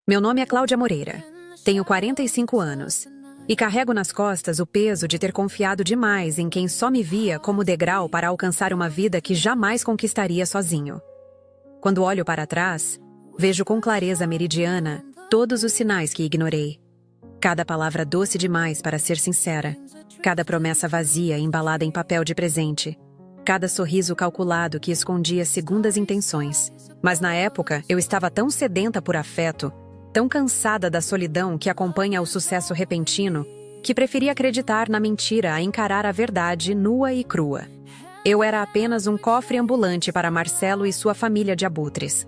Meu nome é Cláudia Moreira. Tenho 45 anos. E carrego nas costas o peso de ter confiado demais em quem só me via como degrau para alcançar uma vida que jamais conquistaria sozinho. Quando olho para trás, vejo com clareza meridiana todos os sinais que ignorei. Cada palavra doce demais para ser sincera. Cada promessa vazia embalada em papel de presente. Cada sorriso calculado que escondia segundas intenções. Mas na época, eu estava tão sedenta por afeto, tão cansada da solidão que acompanha o sucesso repentino, que preferia acreditar na mentira a encarar a verdade nua e crua. Eu era apenas um cofre ambulante para Marcelo e sua família de abutres.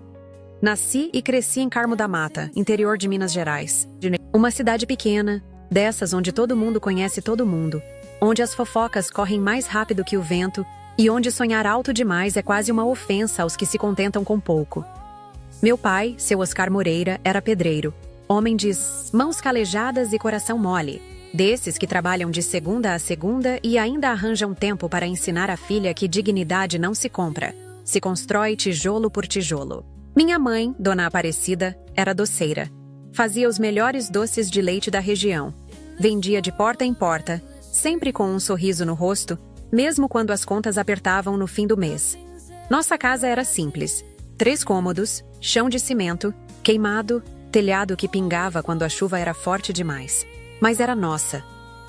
Nasci e cresci em Carmo da Mata, interior de Minas Gerais. Uma cidade pequena, dessas onde todo mundo conhece todo mundo, onde as fofocas correm mais rápido que o vento e onde sonhar alto demais é quase uma ofensa aos que se contentam com pouco. Meu pai, seu Oscar Moreira, era pedreiro, homem de mãos calejadas e coração mole, desses que trabalham de segunda a segunda e ainda arranjam tempo para ensinar a filha que dignidade não se compra, se constrói tijolo por tijolo. Minha mãe, Dona Aparecida, era doceira. Fazia os melhores doces de leite da região. Vendia de porta em porta, sempre com um sorriso no rosto, mesmo quando as contas apertavam no fim do mês. Nossa casa era simples. 3 cômodos, chão de cimento, queimado, telhado que pingava quando a chuva era forte demais. Mas era nossa.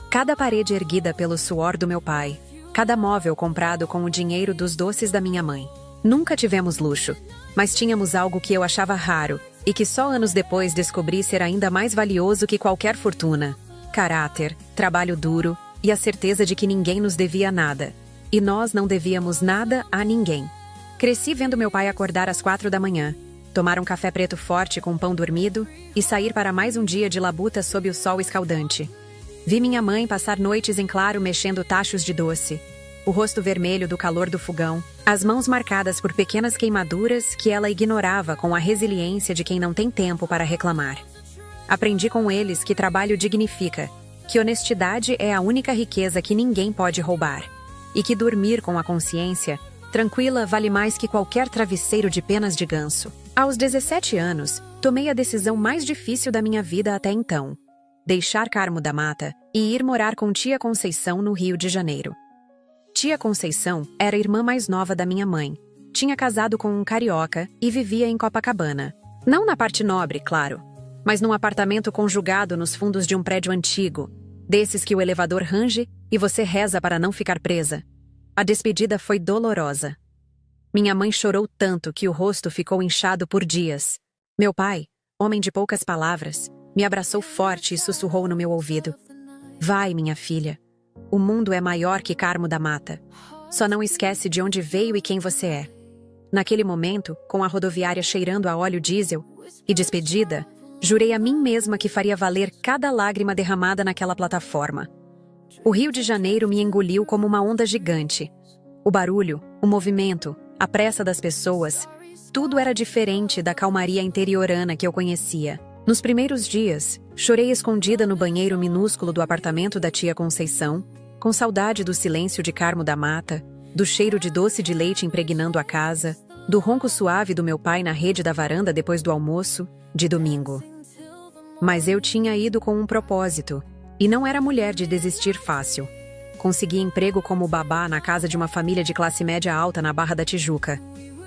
Cada parede erguida pelo suor do meu pai, cada móvel comprado com o dinheiro dos doces da minha mãe. Nunca tivemos luxo, mas tínhamos algo que eu achava raro e que só anos depois descobri ser ainda mais valioso que qualquer fortuna. Caráter, trabalho duro e a certeza de que ninguém nos devia nada. E nós não devíamos nada a ninguém. Cresci vendo meu pai acordar às 4 da manhã, tomar um café preto forte com pão dormido e sair para mais um dia de labuta sob o sol escaldante. Vi minha mãe passar noites em claro mexendo tachos de doce, o rosto vermelho do calor do fogão, as mãos marcadas por pequenas queimaduras que ela ignorava com a resiliência de quem não tem tempo para reclamar. Aprendi com eles que trabalho dignifica, que honestidade é a única riqueza que ninguém pode roubar, e que dormir com a consciência tranquila vale mais que qualquer travesseiro de penas de ganso. Aos 17 anos, tomei a decisão mais difícil da minha vida até então: deixar Carmo da Mata e ir morar com tia Conceição no Rio de Janeiro. Tia Conceição era a irmã mais nova da minha mãe. Tinha casado com um carioca e vivia em Copacabana. Não na parte nobre, claro, mas num apartamento conjugado nos fundos de um prédio antigo, desses que o elevador range e você reza para não ficar presa. A despedida foi dolorosa. Minha mãe chorou tanto que o rosto ficou inchado por dias. Meu pai, homem de poucas palavras, me abraçou forte e sussurrou no meu ouvido: "Vai, minha filha. O mundo é maior que Carmo da Mata. Só não esquece de onde veio e quem você é." Naquele momento, com a rodoviária cheirando a óleo diesel e despedida, jurei a mim mesma que faria valer cada lágrima derramada naquela plataforma. O Rio de Janeiro me engoliu como uma onda gigante. O barulho, o movimento, a pressa das pessoas, tudo era diferente da calmaria interiorana que eu conhecia. Nos primeiros dias, chorei escondida no banheiro minúsculo do apartamento da tia Conceição, com saudade do silêncio de Carmo da Mata, do cheiro de doce de leite impregnando a casa, do ronco suave do meu pai na rede da varanda depois do almoço, de domingo. Mas eu tinha ido com um propósito, e não era mulher de desistir fácil. Consegui emprego como babá na casa de uma família de classe média alta na Barra da Tijuca.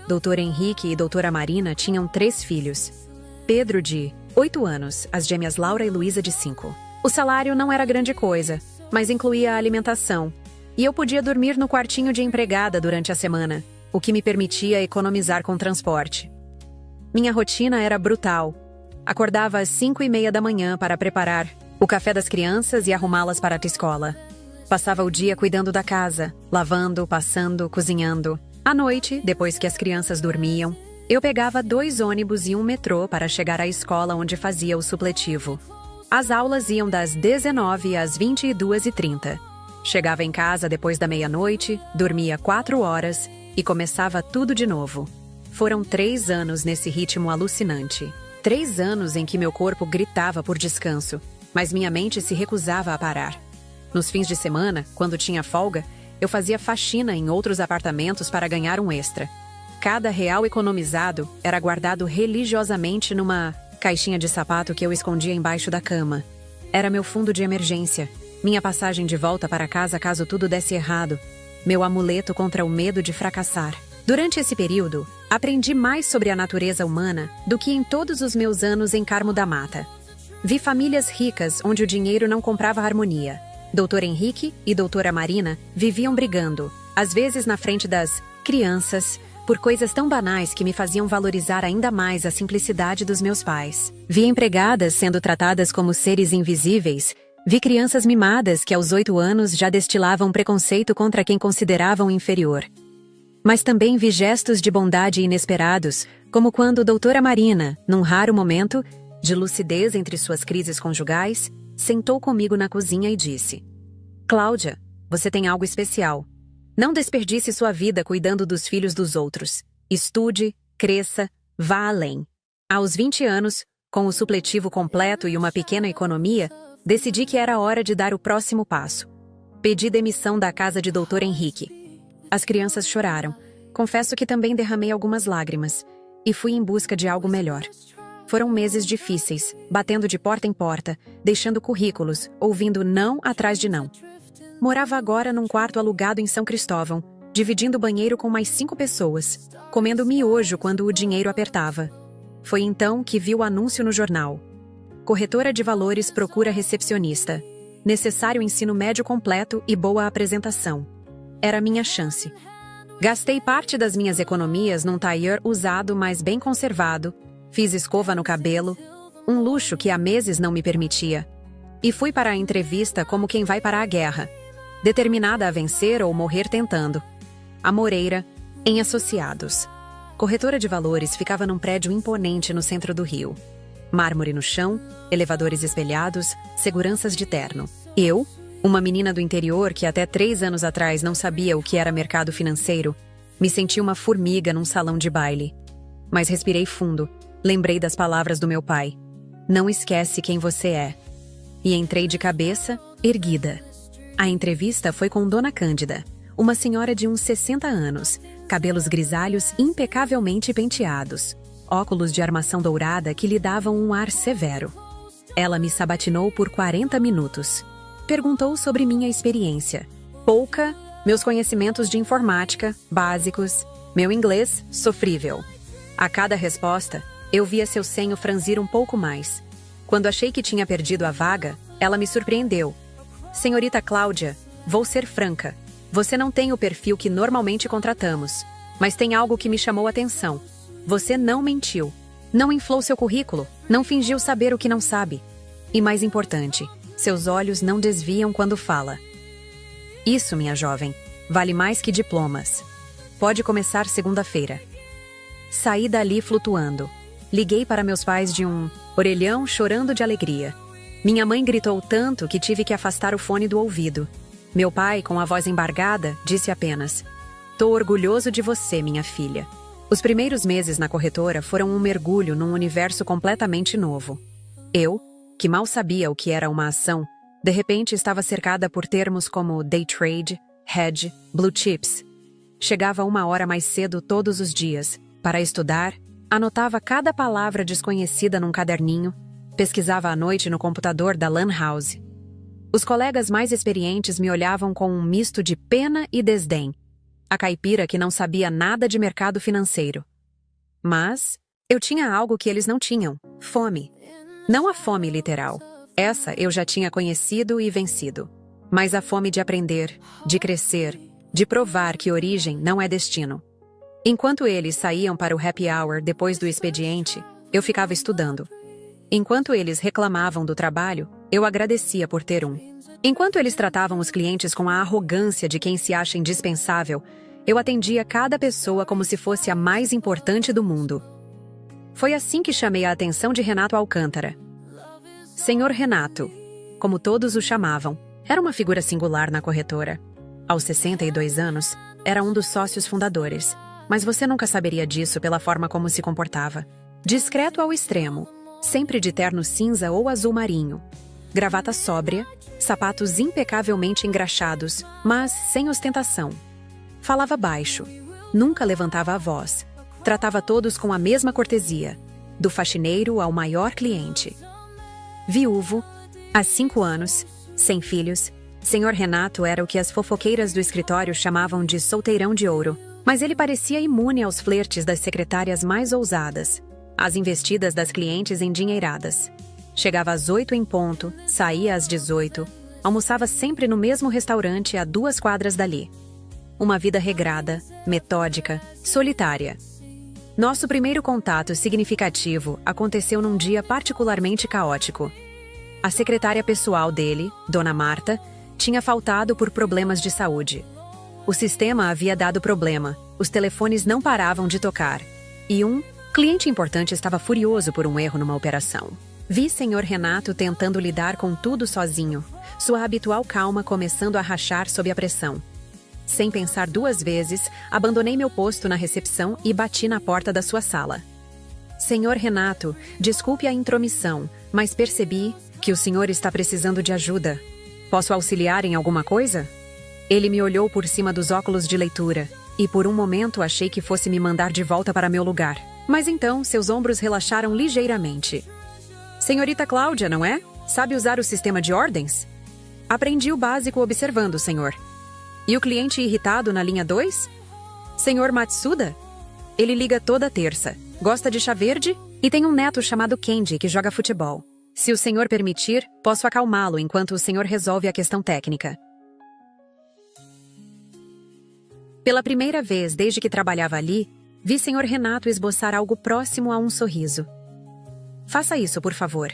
Doutor Henrique e doutora Marina tinham 3 filhos. Pedro, de 8 anos, as gêmeas Laura e Luísa, de 5. O salário não era grande coisa, mas incluía a alimentação, e eu podia dormir no quartinho de empregada durante a semana, o que me permitia economizar com transporte. Minha rotina era brutal. Acordava às 5:30 da manhã para preparar o café das crianças e arrumá-las para a escola. Passava o dia cuidando da casa, lavando, passando, cozinhando. À noite, depois que as crianças dormiam, eu pegava 2 ônibus e um metrô para chegar à escola onde fazia o supletivo. As aulas iam das 19 às 22:30. Chegava em casa depois da meia-noite, dormia 4 horas e começava tudo de novo. Foram 3 anos nesse ritmo alucinante. 3 anos em que meu corpo gritava por descanso, mas minha mente se recusava a parar. Nos fins de semana, quando tinha folga, eu fazia faxina em outros apartamentos para ganhar um extra. Cada real economizado era guardado religiosamente numa Caixinha de sapato que eu escondia embaixo da cama. Era meu fundo de emergência. Minha passagem de volta para casa caso tudo desse errado. Meu amuleto contra o medo de fracassar. Durante esse período, aprendi mais sobre a natureza humana do que em todos os meus anos em Carmo da Mata. Vi famílias ricas onde o dinheiro não comprava harmonia. Doutor Henrique e doutora Marina viviam brigando, às vezes na frente das crianças, por coisas tão banais que me faziam valorizar ainda mais a simplicidade dos meus pais. Vi empregadas sendo tratadas como seres invisíveis. Vi crianças mimadas que aos 8 anos já destilavam preconceito contra quem consideravam inferior. Mas também vi gestos de bondade inesperados, como quando doutora Marina, num raro momento de lucidez entre suas crises conjugais, sentou comigo na cozinha e disse: Cláudia, você tem algo especial. Não desperdice sua vida cuidando dos filhos dos outros. Estude, cresça, vá além. Aos 20 anos, com o supletivo completo e uma pequena economia, decidi que era hora de dar o próximo passo. Pedi demissão da casa de Dr. Henrique. As crianças choraram. Confesso que também derramei algumas lágrimas. E fui em busca de algo melhor. Foram meses difíceis, batendo de porta em porta, deixando currículos, ouvindo não atrás de não. Morava agora num quarto alugado em São Cristóvão, dividindo o banheiro com mais 5 pessoas, comendo miojo quando o dinheiro apertava. Foi então que vi o anúncio no jornal. Corretora de valores procura recepcionista. Necessário ensino médio completo e boa apresentação. Era minha chance. Gastei parte das minhas economias num tailleur usado, mas bem conservado. Fiz escova no cabelo, um luxo que há meses não me permitia. E fui para a entrevista como quem vai para a guerra, determinada a vencer ou morrer tentando. A Moreira, em Associados. Corretora de valores ficava num prédio imponente no centro do Rio. Mármore no chão, elevadores espelhados, seguranças de terno. Eu, uma menina do interior que até 3 anos atrás não sabia o que era mercado financeiro, me senti uma formiga num salão de baile. Mas respirei fundo, lembrei das palavras do meu pai. Não esquece quem você é. E entrei de cabeça, erguida. A entrevista foi com Dona Cândida, uma senhora de uns 60 anos, cabelos grisalhos impecavelmente penteados, óculos de armação dourada que lhe davam um ar severo. Ela me sabatinou por 40 minutos. Perguntou sobre minha experiência. Pouca, meus conhecimentos de informática, básicos, meu inglês, sofrível. A cada resposta, eu via seu senho franzir um pouco mais. Quando achei que tinha perdido a vaga, ela me surpreendeu. Senhorita Cláudia, vou ser franca. Você não tem o perfil que normalmente contratamos, mas tem algo que me chamou a atenção. Você não mentiu. Não inflou seu currículo, não fingiu saber o que não sabe. E mais importante, seus olhos não desviam quando fala. Isso, minha jovem, vale mais que diplomas. Pode começar segunda-feira. Saí dali flutuando. Liguei para meus pais de um orelhão chorando de alegria. Minha mãe gritou tanto que tive que afastar o fone do ouvido. Meu pai, com a voz embargada, disse apenas: "Tô orgulhoso de você, minha filha." Os primeiros meses na corretora foram um mergulho num universo completamente novo. Eu, que mal sabia o que era uma ação, de repente estava cercada por termos como day trade, hedge, blue chips. Chegava 1 hora mais cedo todos os dias, para estudar, anotava cada palavra desconhecida num caderninho, pesquisava à noite no computador da Lan House. Os colegas mais experientes me olhavam com um misto de pena e desdém. A caipira que não sabia nada de mercado financeiro. Mas eu tinha algo que eles não tinham: fome. Não a fome literal. Essa eu já tinha conhecido e vencido. Mas a fome de aprender, de crescer, de provar que origem não é destino. Enquanto eles saíam para o happy hour depois do expediente, eu ficava estudando. Enquanto eles reclamavam do trabalho, eu agradecia por ter um. Enquanto eles tratavam os clientes com a arrogância de quem se acha indispensável, eu atendia cada pessoa como se fosse a mais importante do mundo. Foi assim que chamei a atenção de Renato Alcântara. Senhor Renato, como todos o chamavam, era uma figura singular na corretora. Aos 62 anos, era um dos sócios fundadores, mas você nunca saberia disso pela forma como se comportava. Discreto ao extremo, sempre de terno cinza ou azul marinho. Gravata sóbria, sapatos impecavelmente engraxados, mas sem ostentação. Falava baixo, nunca levantava a voz. Tratava todos com a mesma cortesia. do faxineiro ao maior cliente. Viúvo, há 5 anos, sem filhos, Sr. Renato era o que as fofoqueiras do escritório chamavam de solteirão de ouro, mas ele parecia imune aos flertes das secretárias mais ousadas, às investidas das clientes endinheiradas. Chegava às 8 em ponto, saía às 18, almoçava sempre no mesmo restaurante a 2 quadras dali. Uma vida regrada, metódica, solitária. Nosso primeiro contato significativo aconteceu num dia particularmente caótico. A secretária pessoal dele, Dona Marta, tinha faltado por problemas de saúde. O sistema havia dado problema, os telefones não paravam de tocar, e um cliente importante estava furioso por um erro numa operação. Vi Sr. Renato tentando lidar com tudo sozinho, sua habitual calma começando a rachar sob a pressão. Sem pensar 2 vezes, abandonei meu posto na recepção e bati na porta da sua sala. Sr. Renato, desculpe a intromissão, mas percebi que o senhor está precisando de ajuda. Posso auxiliar em alguma coisa? Ele me olhou por cima dos óculos de leitura, e por um momento achei que fosse me mandar de volta para meu lugar. Mas então seus ombros relaxaram ligeiramente. Senhorita Cláudia, não é? Sabe usar o sistema de ordens? Aprendi o básico observando, senhor. E o cliente irritado na linha 2? Senhor Matsuda? Ele liga toda terça, gosta de chá verde e tem um neto chamado Kendi que joga futebol. Se o senhor permitir, posso acalmá-lo enquanto o senhor resolve a questão técnica. Pela primeira vez desde que trabalhava ali, vi Sr. Renato esboçar algo próximo a um sorriso. Faça isso, por favor.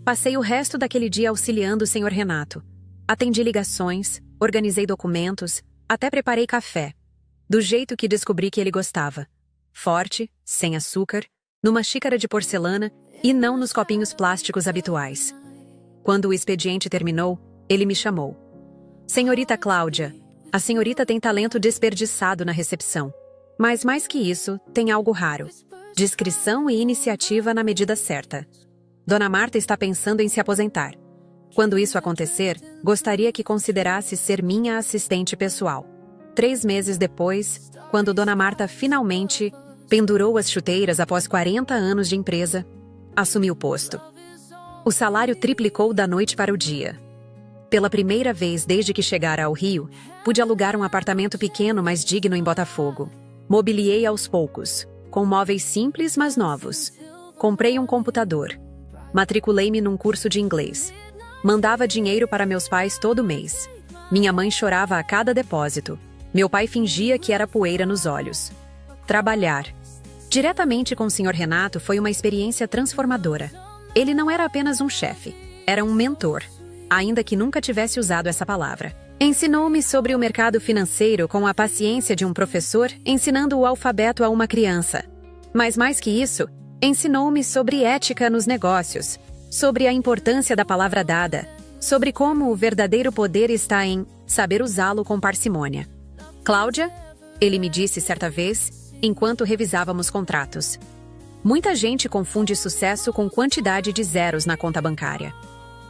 Passei o resto daquele dia auxiliando o Sr. Renato. Atendi ligações, organizei documentos, até preparei café. Do jeito que descobri que ele gostava. Forte, sem açúcar, numa xícara de porcelana e não nos copinhos plásticos habituais. Quando o expediente terminou, ele me chamou. Senhorita Cláudia, a senhorita tem talento desperdiçado na recepção. Mas mais que isso, tem algo raro. Discrição e iniciativa na medida certa. Dona Marta está pensando em se aposentar. Quando isso acontecer, gostaria que considerasse ser minha assistente pessoal. 3 meses depois, quando Dona Marta finalmente pendurou as chuteiras após 40 anos de empresa, assumi o posto. O salário triplicou da noite para o dia. Pela primeira vez desde que chegara ao Rio, pude alugar um apartamento pequeno, mas digno em Botafogo. Mobiliei aos poucos, com móveis simples, mas novos. Comprei um computador. Matriculei-me num curso de inglês. Mandava dinheiro para meus pais todo mês. Minha mãe chorava a cada depósito. Meu pai fingia que era poeira nos olhos. Trabalhar diretamente com o Sr. Renato foi uma experiência transformadora. Ele não era apenas um chefe, era um mentor, ainda que nunca tivesse usado essa palavra. Ensinou-me sobre o mercado financeiro com a paciência de um professor ensinando o alfabeto a uma criança. Mas mais que isso, ensinou-me sobre ética nos negócios, sobre a importância da palavra dada, sobre como o verdadeiro poder está em saber usá-lo com parcimônia. Cláudia, ele me disse certa vez, enquanto revisávamos contratos. Muita gente confunde sucesso com quantidade de zeros na conta bancária.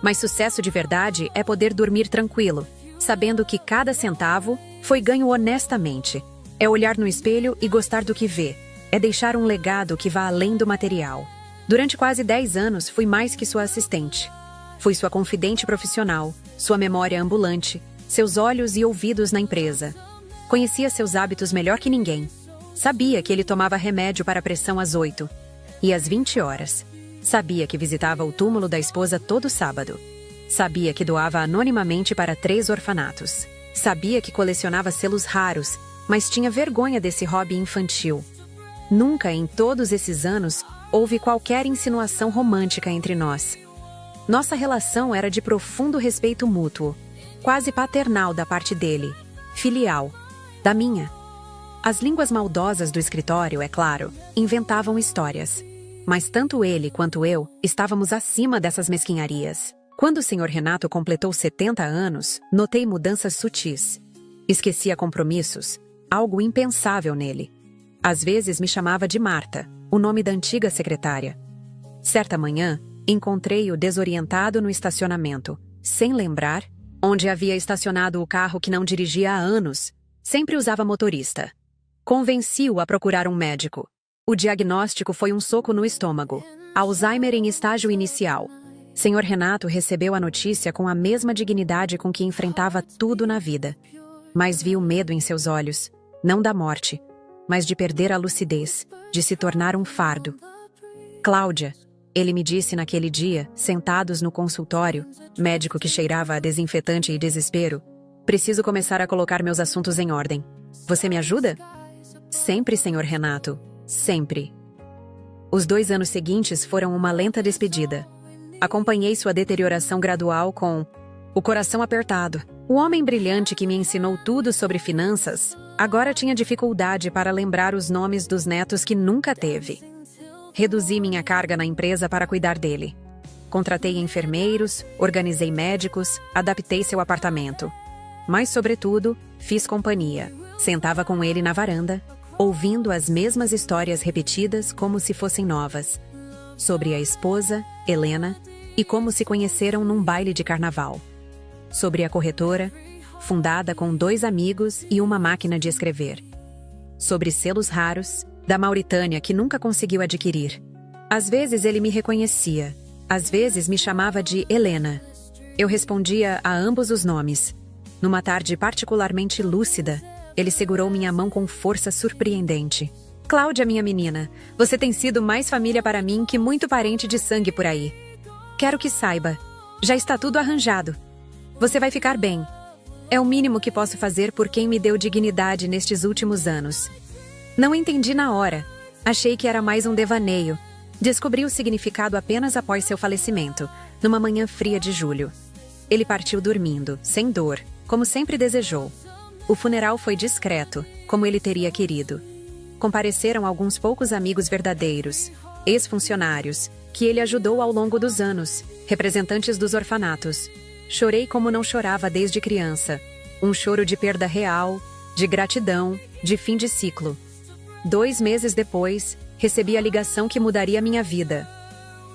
Mas sucesso de verdade é poder dormir tranquilo, sabendo que cada centavo foi ganho honestamente. É olhar no espelho e gostar do que vê. É deixar um legado que vá além do material. Durante quase 10 anos, fui mais que sua assistente. Fui sua confidente profissional, sua memória ambulante, seus olhos e ouvidos na empresa. Conhecia seus hábitos melhor que ninguém. Sabia que ele tomava remédio para a pressão às 8 e às 20 horas. Sabia que visitava o túmulo da esposa todo sábado. Sabia que doava anonimamente para 3 orfanatos. Sabia que colecionava selos raros, mas tinha vergonha desse hobby infantil. Nunca em todos esses anos houve qualquer insinuação romântica entre nós. Nossa relação era de profundo respeito mútuo, quase paternal da parte dele, filial, da minha. As línguas maldosas do escritório, é claro, inventavam histórias. Mas tanto ele quanto eu estávamos acima dessas mesquinharias. Quando o Sr. Renato completou 70 anos, notei mudanças sutis. Esquecia compromissos, algo impensável nele. Às vezes me chamava de Marta, o nome da antiga secretária. Certa manhã, encontrei-o desorientado no estacionamento, sem lembrar onde havia estacionado o carro que não dirigia há anos. Sempre usava motorista. Convenci-o a procurar um médico. O diagnóstico foi um soco no estômago. Alzheimer em estágio inicial. Senhor Renato recebeu a notícia com a mesma dignidade com que enfrentava tudo na vida. Mas vi o medo em seus olhos, não da morte, mas de perder a lucidez, de se tornar um fardo. Cláudia, ele me disse naquele dia, sentados no consultório, médico que cheirava a desinfetante e desespero, preciso começar a colocar meus assuntos em ordem. Você me ajuda? Sempre, senhor Renato, sempre. Os 2 anos seguintes foram uma lenta despedida. Acompanhei sua deterioração gradual com o coração apertado. O homem brilhante que me ensinou tudo sobre finanças, agora tinha dificuldade para lembrar os nomes dos netos que nunca teve. Reduzi minha carga na empresa para cuidar dele. Contratei enfermeiros, organizei médicos, adaptei seu apartamento. Mas, sobretudo, fiz companhia. Sentava com ele na varanda, ouvindo as mesmas histórias repetidas como se fossem novas. Sobre a esposa, Helena, e como se conheceram num baile de carnaval. Sobre a corretora, fundada com 2 amigos e uma máquina de escrever. Sobre selos raros, da Mauritânia que nunca conseguiu adquirir. Às vezes ele me reconhecia, às vezes me chamava de Helena. Eu respondia a ambos os nomes. Numa tarde particularmente lúcida, ele segurou minha mão com força surpreendente. Cláudia, minha menina, você tem sido mais família para mim que muito parente de sangue por aí. Quero que saiba, já está tudo arranjado. Você vai ficar bem. É o mínimo que posso fazer por quem me deu dignidade nestes últimos anos. Não entendi na hora. Achei que era mais um devaneio. Descobri o significado apenas após seu falecimento, numa manhã fria de julho. Ele partiu dormindo, sem dor, como sempre desejou. O funeral foi discreto, como ele teria querido. Compareceram alguns poucos amigos verdadeiros, ex-funcionários, que ele ajudou ao longo dos anos, representantes dos orfanatos. Chorei como não chorava desde criança. Um choro de perda real, de gratidão, de fim de ciclo. 2 meses depois, recebi a ligação que mudaria minha vida.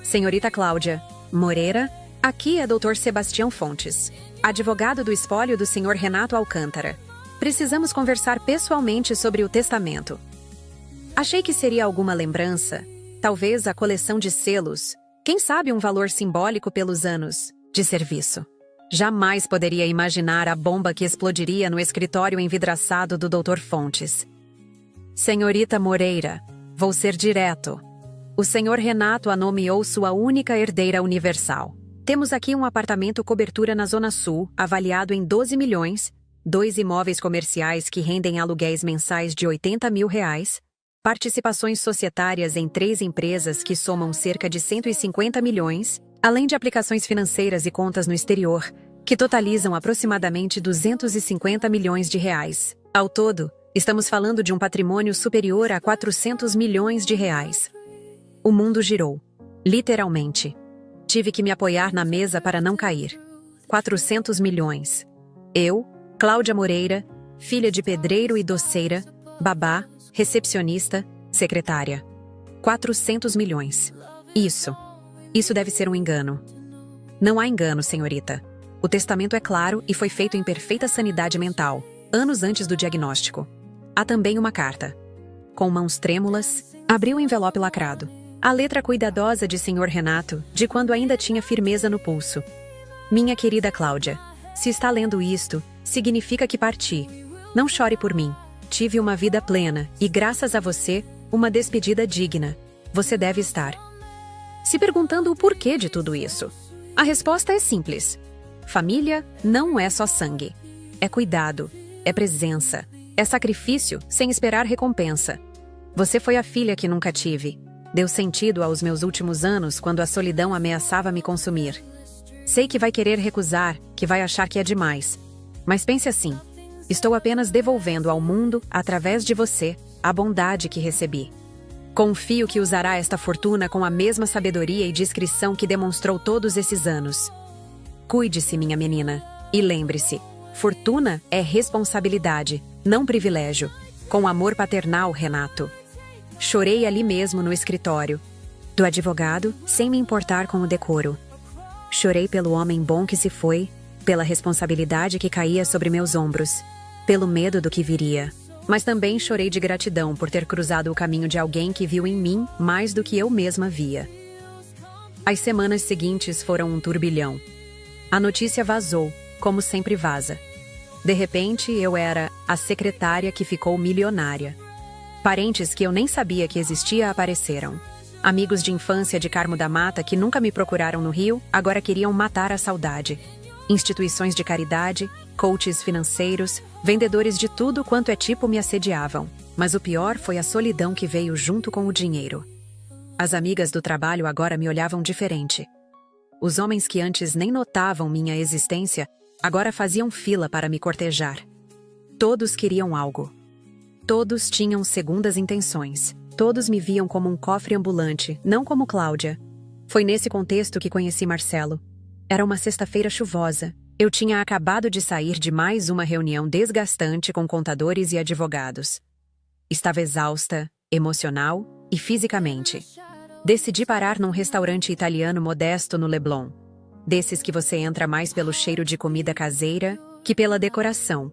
Senhorita Cláudia Moreira, aqui é Dr. Sebastião Fontes, advogado do espólio do Sr. Renato Alcântara. Precisamos conversar pessoalmente sobre o testamento. Achei que seria alguma lembrança, talvez a coleção de selos, quem sabe um valor simbólico pelos anos de serviço. Jamais poderia imaginar a bomba que explodiria no escritório envidraçado do Dr. Fontes. Senhorita Moreira, vou ser direto. O Sr. Renato a nomeou sua única herdeira universal. Temos aqui um apartamento cobertura na Zona Sul, avaliado em 12 milhões, 2 imóveis comerciais que rendem aluguéis mensais de R$80 mil, participações societárias em 3 empresas que somam cerca de 150 milhões, além de aplicações financeiras e contas no exterior, que totalizam aproximadamente 250 milhões de reais. Ao todo, estamos falando de um patrimônio superior a 400 milhões de reais. O mundo girou. Literalmente. Tive que me apoiar na mesa para não cair. 400 milhões. Eu, Cláudia Moreira, filha de pedreiro e doceira, babá, recepcionista, secretária. 400 milhões. Isso deve ser um engano. Não há engano, senhorita. O testamento é claro e foi feito em perfeita sanidade mental, anos antes do diagnóstico. Há também uma carta. Com mãos trêmulas, abri o envelope lacrado. A letra cuidadosa de Sr. Renato, de quando ainda tinha firmeza no pulso. Minha querida Cláudia, se está lendo isto, significa que parti. Não chore por mim. Tive uma vida plena e, graças a você, uma despedida digna. Você deve estar se perguntando o porquê de tudo isso. A resposta é simples. Família não é só sangue. É cuidado, é presença, é sacrifício sem esperar recompensa. Você foi a filha que nunca tive. Deu sentido aos meus últimos anos quando a solidão ameaçava me consumir. Sei que vai querer recusar, que vai achar que é demais. Mas pense assim. Estou apenas devolvendo ao mundo, através de você, a bondade que recebi. Confio que usará esta fortuna com a mesma sabedoria e discrição que demonstrou todos esses anos. Cuide-se, minha menina. E lembre-se, fortuna é responsabilidade, não privilégio. Com amor paternal, Renato. Chorei ali mesmo no escritório do advogado, sem me importar com o decoro. Chorei pelo homem bom que se foi, pela responsabilidade que caía sobre meus ombros, pelo medo do que viria. Mas também chorei de gratidão por ter cruzado o caminho de alguém que viu em mim mais do que eu mesma via. As semanas seguintes foram um turbilhão. A notícia vazou, como sempre vaza. De repente, eu era a secretária que ficou milionária. Parentes que eu nem sabia que existia apareceram. Amigos de infância de Carmo da Mata que nunca me procuraram no Rio, agora queriam matar a saudade. Instituições de caridade, coaches financeiros, vendedores de tudo quanto é tipo me assediavam. Mas o pior foi a solidão que veio junto com o dinheiro. As amigas do trabalho agora me olhavam diferente. Os homens que antes nem notavam minha existência, agora faziam fila para me cortejar. Todos queriam algo. Todos tinham segundas intenções. Todos me viam como um cofre ambulante, não como Cláudia. Foi nesse contexto que conheci Marcelo. Era uma sexta-feira chuvosa. Eu tinha acabado de sair de mais uma reunião desgastante com contadores e advogados. Estava exausta, emocional e fisicamente. Decidi parar num restaurante italiano modesto no Leblon. Desses que você entra mais pelo cheiro de comida caseira que pela decoração.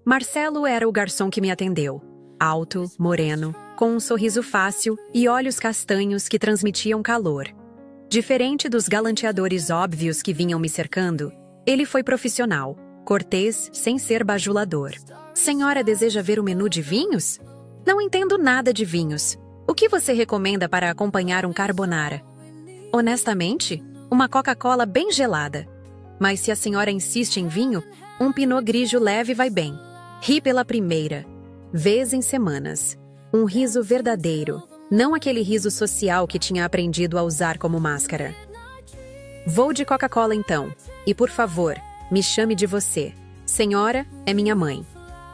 Marcelo era o garçom que me atendeu. Alto, moreno, com um sorriso fácil e olhos castanhos que transmitiam calor. Diferente dos galanteadores óbvios que vinham me cercando, ele foi profissional, cortês, sem ser bajulador. Senhora deseja ver o menu de vinhos? Não entendo nada de vinhos. O que você recomenda para acompanhar um carbonara? Honestamente, uma Coca-Cola bem gelada. Mas se a senhora insiste em vinho, um Pinot Grigio leve vai bem. Ri pela primeira vez em semanas. Um riso verdadeiro, não aquele riso social que tinha aprendido a usar como máscara. Vou de Coca-Cola então. E por favor, me chame de você. Senhora é minha mãe.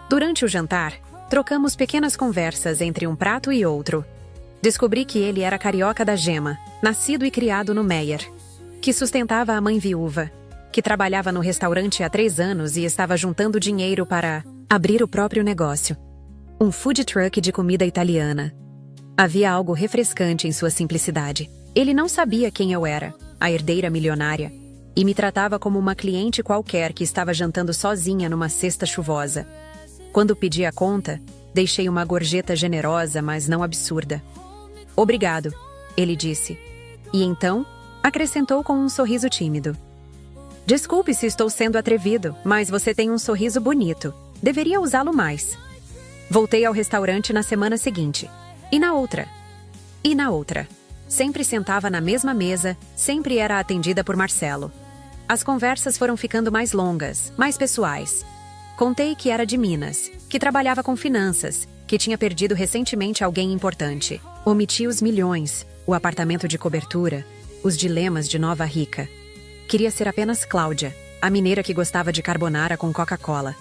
Durante o jantar, trocamos pequenas conversas entre um prato e outro. Descobri que ele era carioca da Gema, nascido e criado no Meier, que sustentava a mãe viúva, que trabalhava no restaurante há 3 anos e estava juntando dinheiro para abrir o próprio negócio. Um food truck de comida italiana. Havia algo refrescante em sua simplicidade. Ele não sabia quem eu era, a herdeira milionária, e me tratava como uma cliente qualquer que estava jantando sozinha numa cesta chuvosa. Quando pedi a conta, deixei uma gorjeta generosa, mas não absurda. Obrigado, ele disse. E então, acrescentou com um sorriso tímido. Desculpe se estou sendo atrevido, mas você tem um sorriso bonito. Deveria usá-lo mais. Voltei ao restaurante na semana seguinte. E na outra. E na outra. Sempre sentava na mesma mesa, sempre era atendida por Marcelo. As conversas foram ficando mais longas, mais pessoais. Contei que era de Minas, que trabalhava com finanças, que tinha perdido recentemente alguém importante. Omiti os milhões, o apartamento de cobertura, os dilemas de Nova Rica. Queria ser apenas Cláudia, a mineira que gostava de carbonara com Coca-Cola.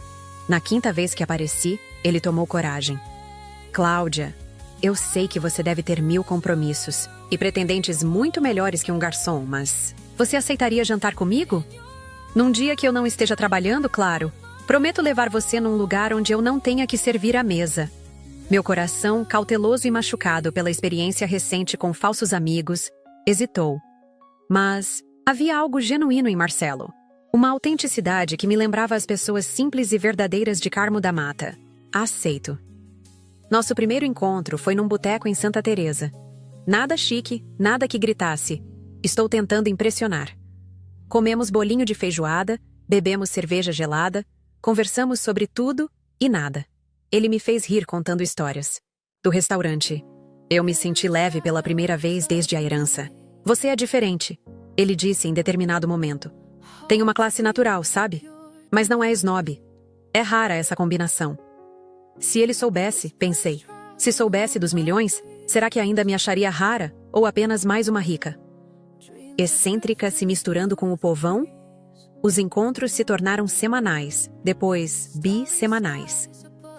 Na 5ª vez que apareci, ele tomou coragem. Cláudia, eu sei que você deve ter 1000 compromissos e pretendentes muito melhores que um garçom, mas você aceitaria jantar comigo? Num dia que eu não esteja trabalhando, claro. Prometo levar você num lugar onde eu não tenha que servir a mesa. Meu coração, cauteloso e machucado pela experiência recente com falsos amigos, hesitou. Mas havia algo genuíno em Marcelo. Uma autenticidade que me lembrava as pessoas simples e verdadeiras de Carmo da Mata. Aceito. Nosso primeiro encontro foi num boteco em Santa Teresa. Nada chique, nada que gritasse. Estou tentando impressionar. Comemos bolinho de feijoada, bebemos cerveja gelada, conversamos sobre tudo e nada. Ele me fez rir contando histórias. Do restaurante. Eu me senti leve pela primeira vez desde a herança. Você é diferente, ele disse em determinado momento. Tem uma classe natural, sabe? Mas não é snob. É rara essa combinação. Se ele soubesse, pensei. Se soubesse dos milhões, será que ainda me acharia rara ou apenas mais uma rica? Excêntrica se misturando com o povão? Os encontros se tornaram semanais, depois bissemanais.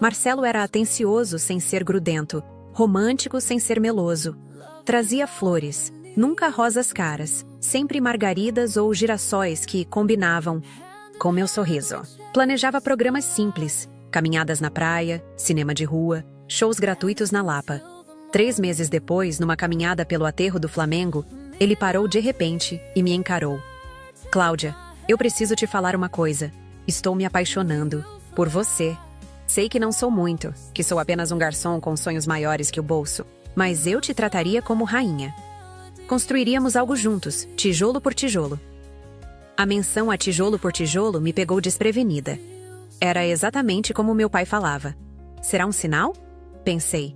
Marcelo era atencioso sem ser grudento, romântico sem ser meloso. Trazia flores, nunca rosas caras, sempre margaridas ou girassóis que combinavam com meu sorriso. Planejava programas simples, caminhadas na praia, cinema de rua, shows gratuitos na Lapa. 3 meses depois, numa caminhada pelo aterro do Flamengo, ele parou de repente e me encarou. Cláudia, eu preciso te falar uma coisa. Estou me apaixonando por você. Sei que não sou muito, que sou apenas um garçom com sonhos maiores que o bolso, mas eu te trataria como rainha. Construiríamos algo juntos, tijolo por tijolo. A menção a tijolo por tijolo me pegou desprevenida. Era exatamente como meu pai falava. Será um sinal? Pensei.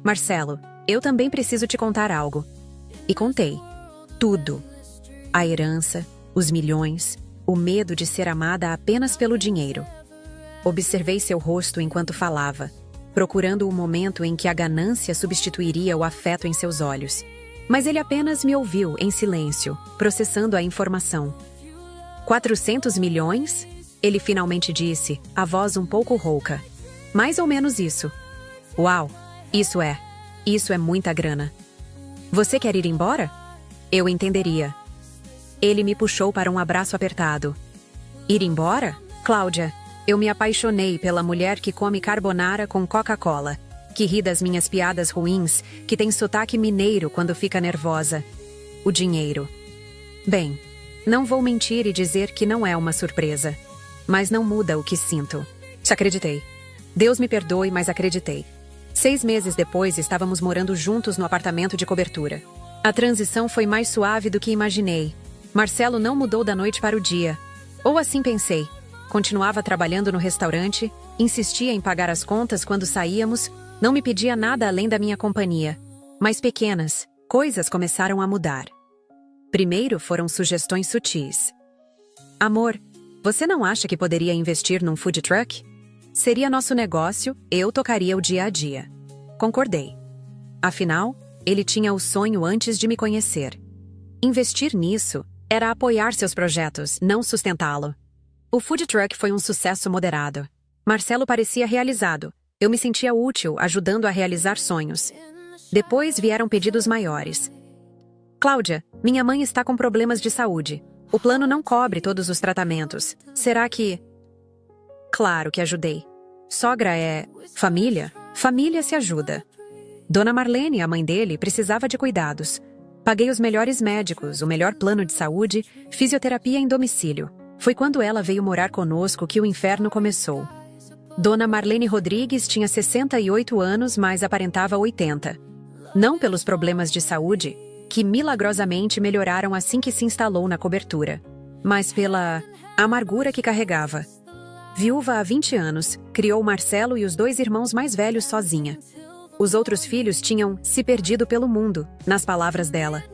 Marcelo, eu também preciso te contar algo. E contei. Tudo. A herança, os milhões, o medo de ser amada apenas pelo dinheiro. Observei seu rosto enquanto falava, procurando o momento em que a ganância substituiria o afeto em seus olhos. Mas ele apenas me ouviu em silêncio, processando a informação. 400 milhões? Ele finalmente disse, a voz um pouco rouca. Mais ou menos isso. Uau, isso é muita grana. Você quer ir embora? Eu entenderia. Ele me puxou para um abraço apertado. Ir embora? Cláudia, eu me apaixonei pela mulher que come carbonara com Coca-Cola, que ri das minhas piadas ruins, que tem sotaque mineiro quando fica nervosa. O dinheiro. Bem, não vou mentir e dizer que não é uma surpresa. Mas não muda o que sinto. Te acreditei. Deus me perdoe, mas acreditei. 6 meses depois, estávamos morando juntos no apartamento de cobertura. A transição foi mais suave do que imaginei. Marcelo não mudou da noite para o dia. Ou assim pensei. Continuava trabalhando no restaurante, insistia em pagar as contas quando saíamos, não me pedia nada além da minha companhia. Mas pequenas, coisas começaram a mudar. Primeiro foram sugestões sutis. Amor, você não acha que poderia investir num food truck? Seria nosso negócio, eu tocaria o dia a dia. Concordei. Afinal, ele tinha o sonho antes de me conhecer. Investir nisso era apoiar seus projetos, não sustentá-lo. O food truck foi um sucesso moderado. Marcelo parecia realizado. Eu me sentia útil, ajudando a realizar sonhos. Depois vieram pedidos maiores. Cláudia, minha mãe está com problemas de saúde. O plano não cobre todos os tratamentos. Será que... Claro que ajudei. Sogra é... família? Família se ajuda. Dona Marlene, a mãe dele, precisava de cuidados. Paguei os melhores médicos, o melhor plano de saúde, fisioterapia em domicílio. Foi quando ela veio morar conosco que o inferno começou. Dona Marlene Rodrigues tinha 68 anos, mas aparentava 80. Não pelos problemas de saúde, que milagrosamente melhoraram assim que se instalou na cobertura, mas pela amargura que carregava. Viúva há 20 anos, criou Marcelo e os 2 irmãos mais velhos sozinha. Os outros filhos tinham se perdido pelo mundo, nas palavras dela.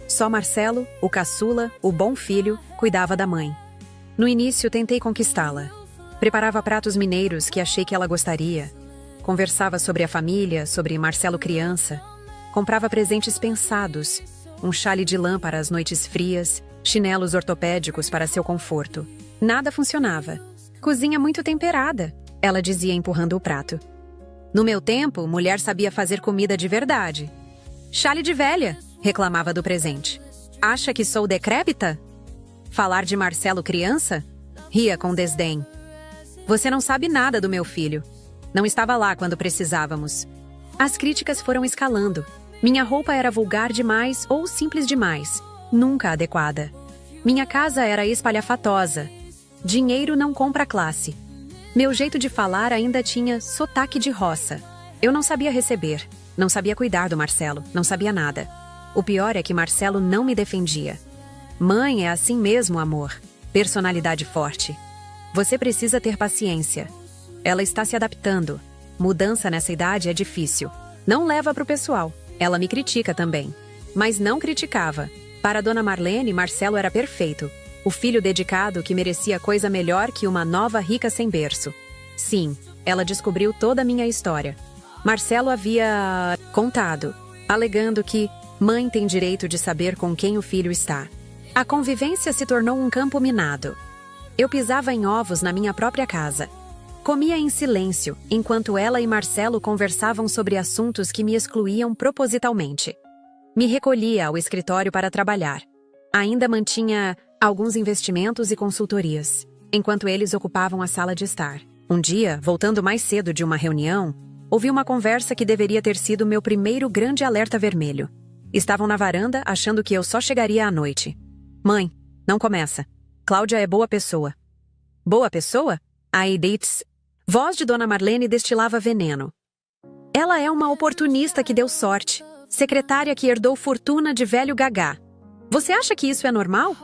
Só Marcelo, o caçula, o bom filho, cuidava da mãe. No início, tentei conquistá-la. Preparava pratos mineiros que achei que ela gostaria. Conversava sobre a família, sobre Marcelo criança. Comprava presentes pensados. Um chale de lã para as noites frias, chinelos ortopédicos para seu conforto. Nada funcionava. Cozinha muito temperada, ela dizia empurrando o prato. No meu tempo, mulher sabia fazer comida de verdade. Chale de velha, reclamava do presente. Acha que sou decrépita? Falar de Marcelo criança? Ria com desdém. Você não sabe nada do meu filho. Não estava lá quando precisávamos. As críticas foram escalando. Minha roupa era vulgar demais ou simples demais. Nunca adequada. Minha casa era espalhafatosa. Dinheiro não compra classe. Meu jeito de falar ainda tinha sotaque de roça. Eu não sabia receber. Não sabia cuidar do Marcelo. Não sabia nada. O pior é que Marcelo não me defendia. Mãe é assim mesmo, amor. Personalidade forte. Você precisa ter paciência. Ela está se adaptando. Mudança nessa idade é difícil. Não leva pro pessoal. Ela me critica também. Mas não criticava. Para Dona Marlene, Marcelo era perfeito. O filho dedicado que merecia coisa melhor que uma nova rica sem berço. Sim, ela descobriu toda a minha história. Marcelo havia contado, alegando que mãe tem direito de saber com quem o filho está. A convivência se tornou um campo minado. Eu pisava em ovos na minha própria casa. Comia em silêncio, enquanto ela e Marcelo conversavam sobre assuntos que me excluíam propositalmente. Me recolhia ao escritório para trabalhar. Ainda mantinha alguns investimentos e consultorias, enquanto eles ocupavam a sala de estar. Um dia, voltando mais cedo de uma reunião, ouvi uma conversa que deveria ter sido meu primeiro grande alerta vermelho. Estavam na varanda, achando que eu só chegaria à noite. Mãe, não começa. Cláudia é boa pessoa. Boa pessoa? Aí, Dates, Voz de Dona Marlene destilava veneno. Ela é uma oportunista que deu sorte. Secretária que herdou fortuna de velho gagá. Você acha que isso é normal?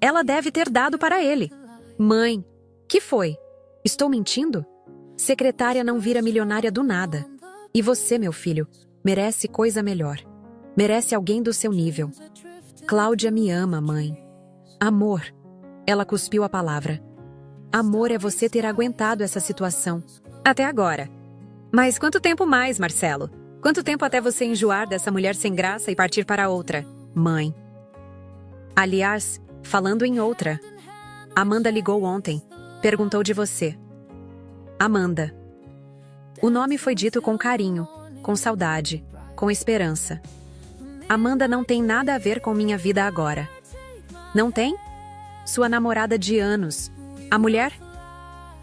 Ela deve ter dado para ele. Mãe, que foi? Estou mentindo? Secretária não vira milionária do nada. E você, meu filho, merece coisa melhor. Merece alguém do seu nível. Cláudia me ama, mãe. Amor. Ela cuspiu a palavra. Amor é você ter aguentado essa situação. Até agora. Mas quanto tempo mais, Marcelo? Quanto tempo até você enjoar dessa mulher sem graça e partir para outra? Mãe. Aliás, falando em outra, Amanda ligou ontem. Perguntou de você. Amanda. O nome foi dito com carinho, com saudade, com esperança. Amanda não tem nada a ver com minha vida agora. Não tem? Sua namorada de anos. A mulher?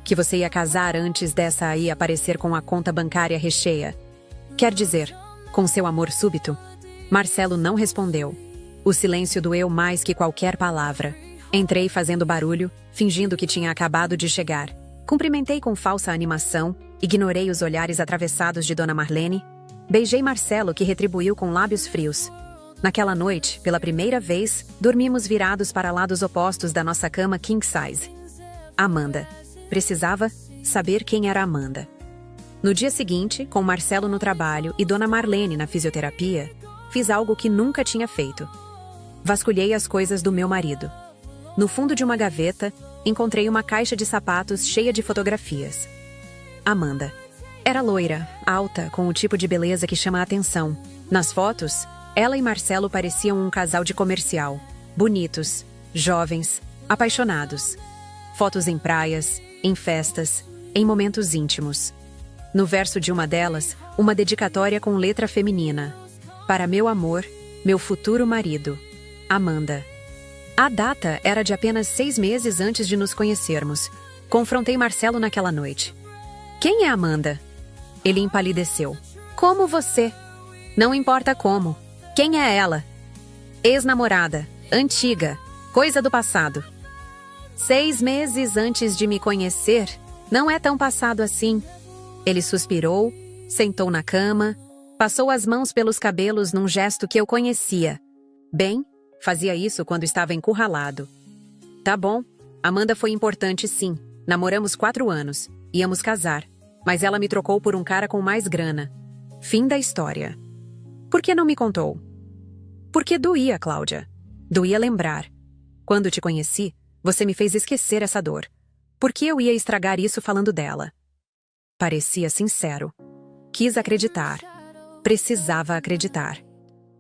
Que você ia casar antes dessa aí aparecer com a conta bancária recheia. Quer dizer, com seu amor súbito? Marcelo não respondeu. O silêncio doeu mais que qualquer palavra. Entrei fazendo barulho, fingindo que tinha acabado de chegar. Cumprimentei com falsa animação, ignorei os olhares atravessados de Dona Marlene. Beijei Marcelo, que retribuiu com lábios frios. Naquela noite, pela primeira vez, dormimos virados para lados opostos da nossa cama king size. Amanda. Precisava saber quem era Amanda. No dia seguinte, com Marcelo no trabalho e Dona Marlene na fisioterapia, fiz algo que nunca tinha feito. Vasculhei as coisas do meu marido. No fundo de uma gaveta, encontrei uma caixa de sapatos cheia de fotografias. Amanda. Era loira, alta, com o tipo de beleza que chama a atenção. Nas fotos, ela e Marcelo pareciam um casal de comercial. Bonitos, jovens, apaixonados. Fotos em praias, em festas, em momentos íntimos. No verso de uma delas, uma dedicatória com letra feminina. Para meu amor, meu futuro marido. Amanda. A data era de apenas 6 meses antes de nos conhecermos. Confrontei Marcelo naquela noite. Quem é Amanda? Ele empalideceu. Como você? Não importa como. Quem é ela? Ex-namorada. Antiga. Coisa do passado. 6 meses antes de me conhecer? Não é tão passado assim. Ele suspirou, sentou na cama, passou as mãos pelos cabelos num gesto que eu conhecia. Bem, fazia isso quando estava encurralado. Tá bom, Amanda foi importante sim. Namoramos 4 anos. Íamos casar. Mas ela me trocou por um cara com mais grana. Fim da história. Por que não me contou? Porque doía, Cláudia. Doía lembrar. Quando te conheci, você me fez esquecer essa dor. Por que eu ia estragar isso falando dela? Parecia sincero. Quis acreditar. Precisava acreditar.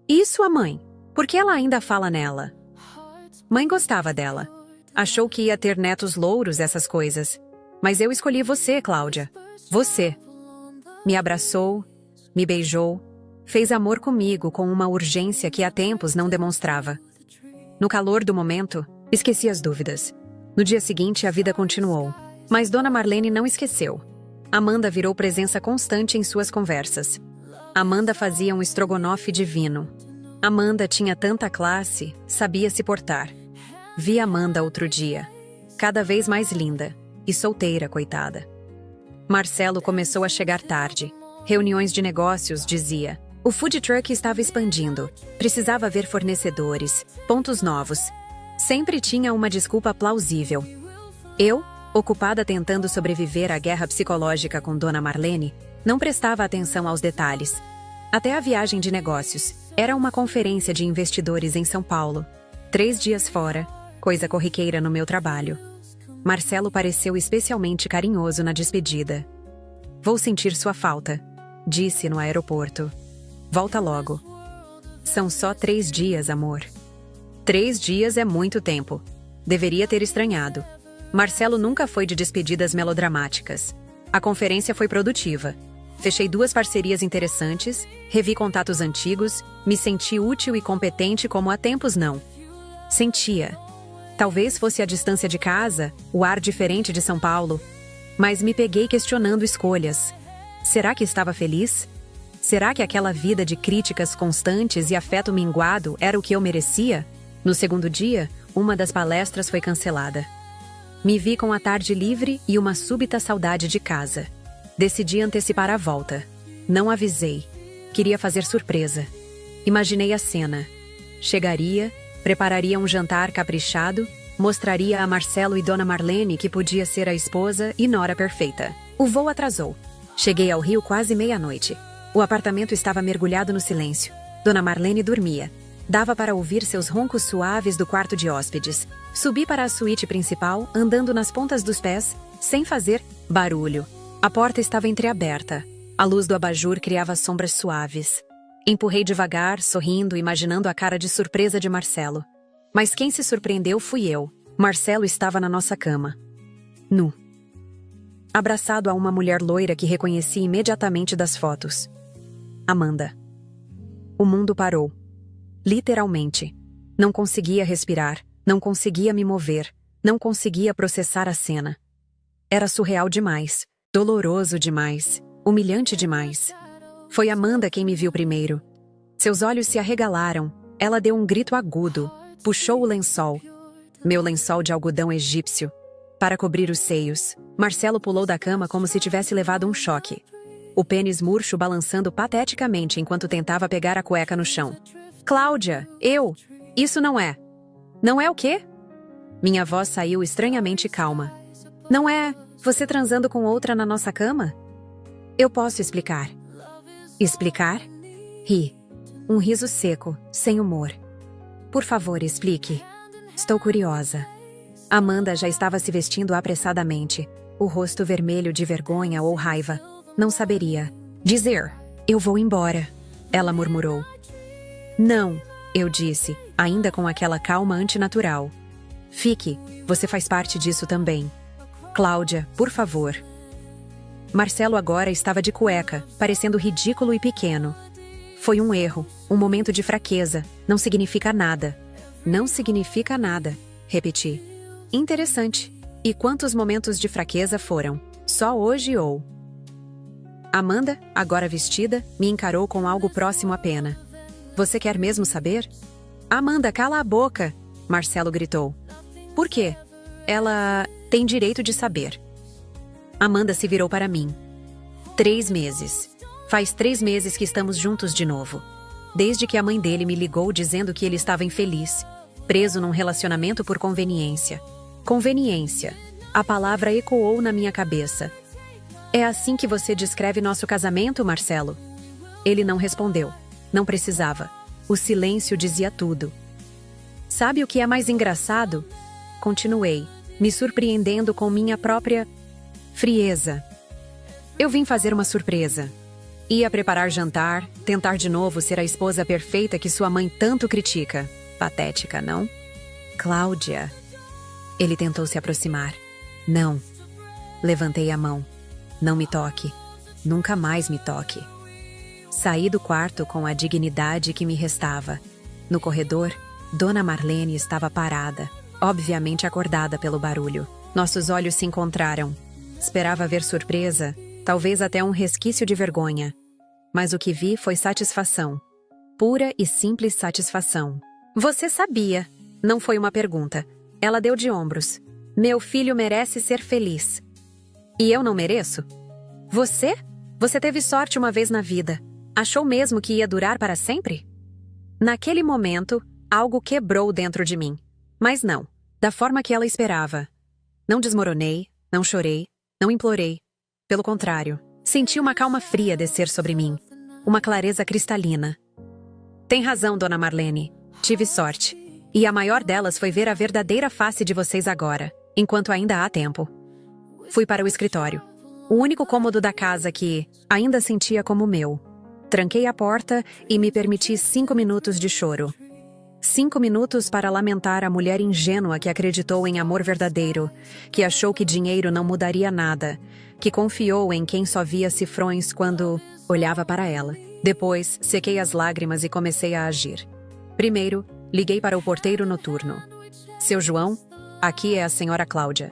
Isso a mãe. Por que ela ainda fala nela? Mãe gostava dela. Achou que ia ter netos louros, essas coisas. Mas eu escolhi você, Cláudia. Você. Me abraçou, me beijou, fez amor comigo com uma urgência que há tempos não demonstrava. No calor do momento, esqueci as dúvidas. No dia seguinte, a vida continuou. Mas Dona Marlene não esqueceu. Amanda virou presença constante em suas conversas. Amanda fazia um estrogonofe divino. Amanda tinha tanta classe, sabia se portar. Vi Amanda outro dia. Cada vez mais linda. E solteira, coitada. Marcelo começou a chegar tarde. Reuniões de negócios, dizia. O food truck estava expandindo. Precisava ver fornecedores, pontos novos. Sempre tinha uma desculpa plausível. Eu, ocupada tentando sobreviver à guerra psicológica com Dona Marlene, não prestava atenção aos detalhes. Até a viagem de negócios. Era uma conferência de investidores em São Paulo. 3 dias fora, coisa corriqueira no meu trabalho. Marcelo pareceu especialmente carinhoso na despedida. Vou sentir sua falta, disse no aeroporto. Volta logo. São só 3 dias, amor. 3 dias é muito tempo. Deveria ter estranhado. Marcelo nunca foi de despedidas melodramáticas. A conferência foi produtiva. Fechei 2 parcerias interessantes, revi contatos antigos, me senti útil e competente como há tempos não. Sentia. Talvez fosse a distância de casa, o ar diferente de São Paulo. Mas me peguei questionando escolhas. Será que estava feliz? Será que aquela vida de críticas constantes e afeto minguado era o que eu merecia? No segundo dia, uma das palestras foi cancelada. Me vi com a tarde livre e uma súbita saudade de casa. Decidi antecipar a volta. Não avisei. Queria fazer surpresa. Imaginei a cena. Chegaria, prepararia um jantar caprichado, mostraria a Marcelo e Dona Marlene que podia ser a esposa e nora perfeita. O voo atrasou. Cheguei ao Rio quase meia-noite. O apartamento estava mergulhado no silêncio. Dona Marlene dormia. Dava para ouvir seus roncos suaves do quarto de hóspedes. Subi para a suíte principal, andando nas pontas dos pés, sem fazer barulho. A porta estava entreaberta. A luz do abajur criava sombras suaves. Empurrei devagar, sorrindo, imaginando a cara de surpresa de Marcelo. Mas quem se surpreendeu fui eu. Marcelo estava na nossa cama. Nu. Abraçado a uma mulher loira que reconheci imediatamente das fotos. Amanda. O mundo parou. Literalmente. Não conseguia respirar, não conseguia me mover, não conseguia processar a cena. Era surreal demais, doloroso demais, humilhante demais. Foi Amanda quem me viu primeiro. Seus olhos se arregalaram, ela deu um grito agudo, puxou o lençol. Meu lençol de algodão egípcio. Para cobrir os seios, Marcelo pulou da cama como se tivesse levado um choque. O pênis murcho balançando pateticamente enquanto tentava pegar a cueca no chão. Cláudia, isso não é. Não é o quê? Minha voz saiu estranhamente calma. Não é você transando com outra na nossa cama? Eu posso explicar. Explicar? Ri. Um riso seco, sem humor. Por favor, explique. Estou curiosa. Amanda já estava se vestindo apressadamente, o rosto vermelho de vergonha ou raiva. Não saberia dizer. Eu vou embora, ela murmurou. Não, eu disse, ainda com aquela calma antinatural. Fique, você faz parte disso também. Cláudia, por favor. Marcelo agora estava de cueca, parecendo ridículo e pequeno. Foi um erro, um momento de fraqueza. Não significa nada. Não significa nada, repeti. Interessante. E quantos momentos de fraqueza foram? Só hoje ou... Amanda, agora vestida, me encarou com algo próximo à pena. Você quer mesmo saber? Amanda, cala a boca! Marcelo gritou. Por quê? Ela tem direito de saber. Amanda se virou para mim. 3 meses. Faz 3 meses que estamos juntos de novo. Desde que a mãe dele me ligou dizendo que ele estava infeliz, preso num relacionamento por conveniência. Conveniência. A palavra ecoou na minha cabeça. É assim que você descreve nosso casamento, Marcelo? Ele não respondeu. Não precisava. O silêncio dizia tudo. Sabe o que é mais engraçado? Continuei, me surpreendendo com minha própria frieza. Eu vim fazer uma surpresa. Ia preparar jantar, tentar de novo ser a esposa perfeita que sua mãe tanto critica. Patética, não? Cláudia. Ele tentou se aproximar. Não. Levantei a mão. Não me toque. Nunca mais me toque. Saí do quarto com a dignidade que me restava. No corredor, Dona Marlene estava parada, obviamente acordada pelo barulho. Nossos olhos se encontraram. Esperava ver surpresa, talvez até um resquício de vergonha. Mas o que vi foi satisfação. Pura e simples satisfação. Você sabia. Não foi uma pergunta. Ela deu de ombros. Meu filho merece ser feliz. E eu não mereço? Você? Você teve sorte uma vez na vida. Achou mesmo que ia durar para sempre? Naquele momento, algo quebrou dentro de mim. Mas não, da forma que ela esperava. Não desmoronei, não chorei, não implorei. Pelo contrário, senti uma calma fria descer sobre mim. Uma clareza cristalina. Tem razão, Dona Marlene. Tive sorte. E a maior delas foi ver a verdadeira face de vocês agora, enquanto ainda há tempo. Fui para o escritório. O único cômodo da casa que ainda sentia como meu. Tranquei a porta e me permiti 5 minutos de choro. 5 minutos para lamentar a mulher ingênua que acreditou em amor verdadeiro, que achou que dinheiro não mudaria nada, que confiou em quem só via cifrões quando olhava para ela. Depois, sequei as lágrimas e comecei a agir. Primeiro, liguei para o porteiro noturno. Seu João, aqui é a senhora Cláudia.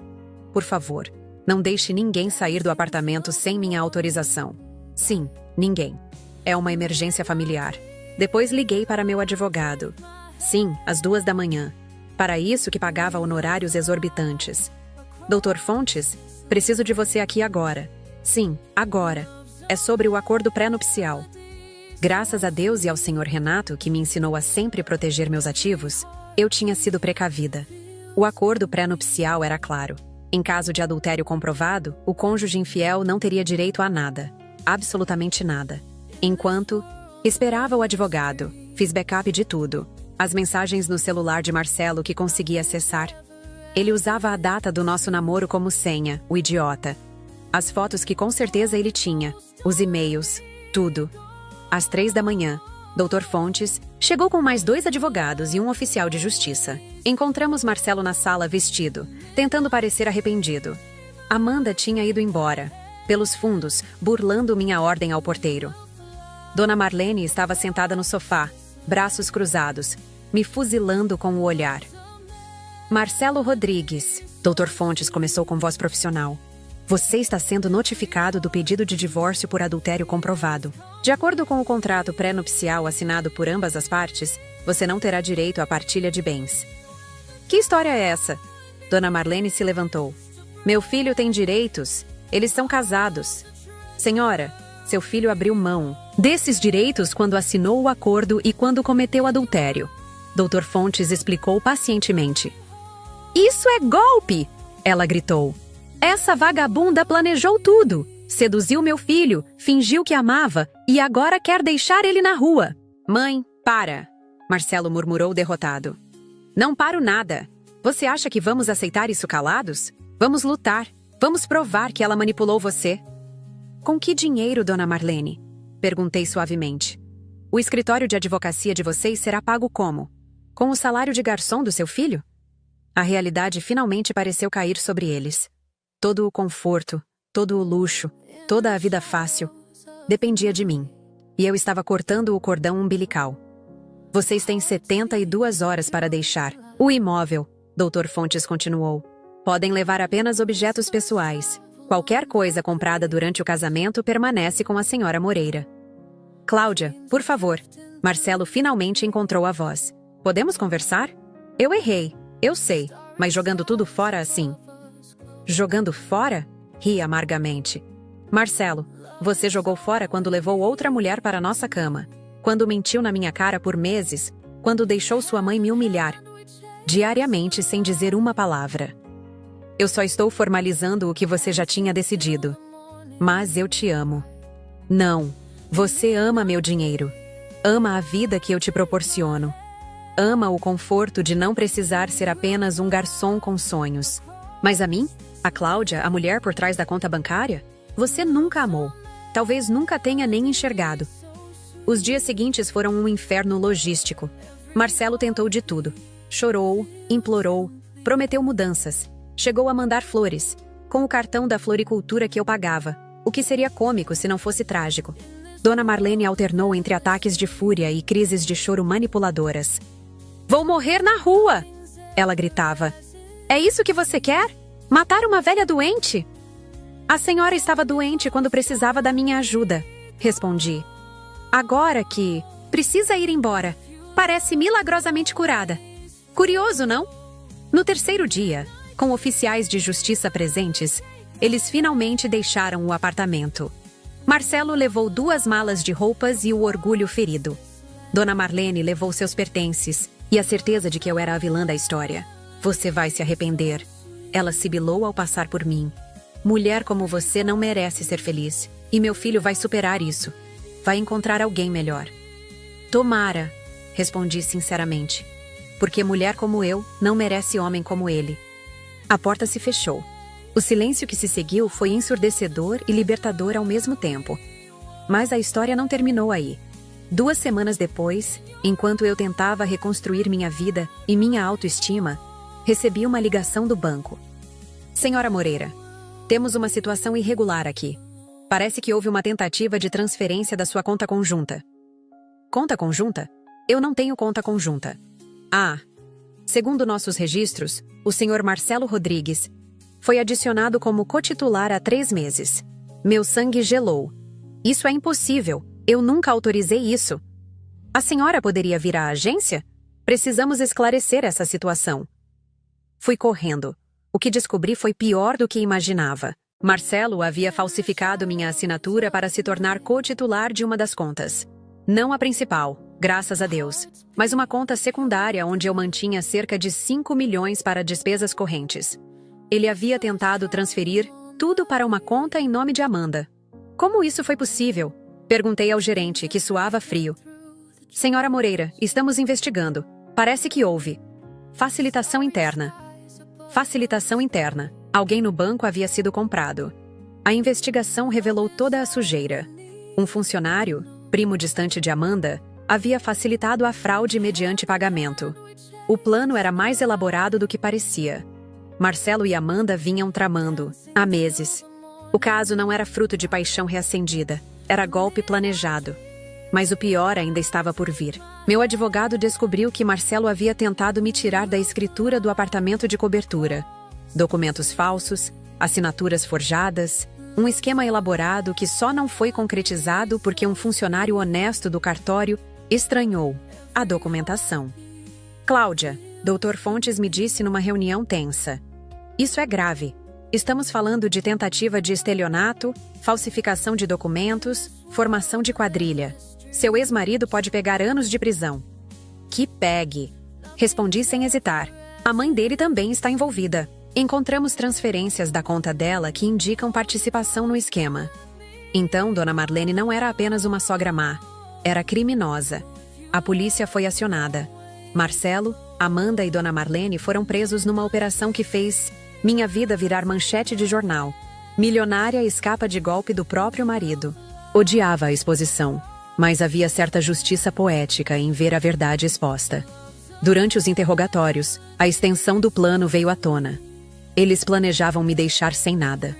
Por favor, não deixe ninguém sair do apartamento sem minha autorização. Sim, ninguém. É uma emergência familiar. Depois liguei para meu advogado. Sim, às 2 da manhã. Para isso que pagava honorários exorbitantes. Doutor Fontes, preciso de você aqui agora. Sim, agora. É sobre o acordo pré-nupcial. Graças a Deus e ao Sr. Renato, que me ensinou a sempre proteger meus ativos, eu tinha sido precavida. O acordo pré-nupcial era claro. Em caso de adultério comprovado, o cônjuge infiel não teria direito a nada. Absolutamente nada. Enquanto esperava o advogado, fiz backup de tudo. As mensagens no celular de Marcelo que consegui acessar. Ele usava a data do nosso namoro como senha, o idiota. As fotos que com certeza ele tinha, os e-mails, tudo. Às 3 da manhã, Dr. Fontes chegou com mais 2 advogados e um oficial de justiça. Encontramos Marcelo na sala vestido, tentando parecer arrependido. Amanda tinha ido embora, pelos fundos, burlando minha ordem ao porteiro. Dona Marlene estava sentada no sofá, braços cruzados, me fuzilando com o olhar. Marcelo Rodrigues, Dr. Fontes começou com voz profissional. Você está sendo notificado do pedido de divórcio por adultério comprovado. De acordo com o contrato pré-nupcial assinado por ambas as partes, você não terá direito à partilha de bens. Que história é essa? Dona Marlene se levantou. Meu filho tem direitos. Eles são casados. Senhora, seu filho abriu mão desses direitos quando assinou o acordo e quando cometeu adultério. Dr. Fontes explicou pacientemente. Isso é golpe! Ela gritou. Essa vagabunda planejou tudo. Seduziu meu filho, fingiu que amava e agora quer deixar ele na rua. Mãe, para! Marcelo murmurou derrotado. Não paro nada. Você acha que vamos aceitar isso calados? Vamos lutar. Vamos provar que ela manipulou você. Com que dinheiro, Dona Marlene? Perguntei suavemente. O escritório de advocacia de vocês será pago como? Com o salário de garçom do seu filho? A realidade finalmente pareceu cair sobre eles. Todo o conforto, todo o luxo, toda a vida fácil, dependia de mim. E eu estava cortando o cordão umbilical. Vocês têm 72 horas para deixar o imóvel, Dr. Fontes continuou. Podem levar apenas objetos pessoais. Qualquer coisa comprada durante o casamento permanece com a senhora Moreira. Cláudia, por favor. Marcelo finalmente encontrou a voz. Podemos conversar? Eu errei, eu sei, mas jogando tudo fora assim. Jogando fora? Ri amargamente. Marcelo, você jogou fora quando levou outra mulher para nossa cama. Quando mentiu na minha cara por meses. Quando deixou sua mãe me humilhar. Diariamente sem dizer uma palavra. Eu só estou formalizando o que você já tinha decidido. Mas eu te amo. Não, você ama meu dinheiro. Ama a vida que eu te proporciono. Ama o conforto de não precisar ser apenas um garçom com sonhos. Mas a mim? A Cláudia, a mulher por trás da conta bancária? Você nunca amou. Talvez nunca tenha nem enxergado. Os dias seguintes foram um inferno logístico. Marcelo tentou de tudo. Chorou, implorou, prometeu mudanças. Chegou a mandar flores, com o cartão da floricultura que eu pagava, o que seria cômico se não fosse trágico. Dona Marlene alternou entre ataques de fúria e crises de choro manipuladoras. Vou morrer na rua! Ela gritava. É isso que você quer? Matar uma velha doente? A senhora estava doente quando precisava da minha ajuda, respondi. Agora que precisa ir embora, parece milagrosamente curada. Curioso, não? No terceiro dia, com oficiais de justiça presentes, eles finalmente deixaram o apartamento. Marcelo levou 2 malas de roupas e o orgulho ferido. Dona Marlene levou seus pertences e a certeza de que eu era a vilã da história. Você vai se arrepender. Ela sibilou ao passar por mim. Mulher como você não merece ser feliz. E meu filho vai superar isso. Vai encontrar alguém melhor. Tomara, respondi sinceramente. Porque mulher como eu não merece homem como ele. A porta se fechou. O silêncio que se seguiu foi ensurdecedor e libertador ao mesmo tempo. Mas a história não terminou aí. 2 semanas depois, enquanto eu tentava reconstruir minha vida e minha autoestima, recebi uma ligação do banco. Senhora Moreira, temos uma situação irregular aqui. Parece que houve uma tentativa de transferência da sua conta conjunta. Conta conjunta? Eu não tenho conta conjunta. Ah, segundo nossos registros, o senhor Marcelo Rodrigues foi adicionado como cotitular há 3 meses. Meu sangue gelou. Isso é impossível. Eu nunca autorizei isso. A senhora poderia vir à agência? Precisamos esclarecer essa situação. Fui correndo. O que descobri foi pior do que imaginava. Marcelo havia falsificado minha assinatura para se tornar co-titular de uma das contas. Não a principal, graças a Deus, mas uma conta secundária onde eu mantinha cerca de 5 milhões para despesas correntes. Ele havia tentado transferir tudo para uma conta em nome de Amanda. Como isso foi possível? Perguntei ao gerente, que suava frio. Senhora Moreira, estamos investigando. Parece que houve facilitação interna. Facilitação interna. Alguém no banco havia sido comprado. A investigação revelou toda a sujeira. Um funcionário, primo distante de Amanda, havia facilitado a fraude mediante pagamento. O plano era mais elaborado do que parecia. Marcelo e Amanda vinham tramando, há meses. O caso não era fruto de paixão reacendida, era golpe planejado. Mas o pior ainda estava por vir. Meu advogado descobriu que Marcelo havia tentado me tirar da escritura do apartamento de cobertura. Documentos falsos, assinaturas forjadas, um esquema elaborado que só não foi concretizado porque um funcionário honesto do cartório estranhou a documentação. Cláudia, Dr. Fontes me disse numa reunião tensa. Isso é grave. Estamos falando de tentativa de estelionato, falsificação de documentos, formação de quadrilha. Seu ex-marido pode pegar anos de prisão. Que pegue! Respondi sem hesitar. A mãe dele também está envolvida. Encontramos transferências da conta dela que indicam participação no esquema. Então, Dona Marlene não era apenas uma sogra má. Era criminosa. A polícia foi acionada. Marcelo, Amanda e Dona Marlene foram presos numa operação que fez minha vida virar manchete de jornal. Milionária escapa de golpe do próprio marido. Odiava a exposição, mas havia certa justiça poética em ver a verdade exposta. Durante os interrogatórios, a extensão do plano veio à tona. Eles planejavam me deixar sem nada.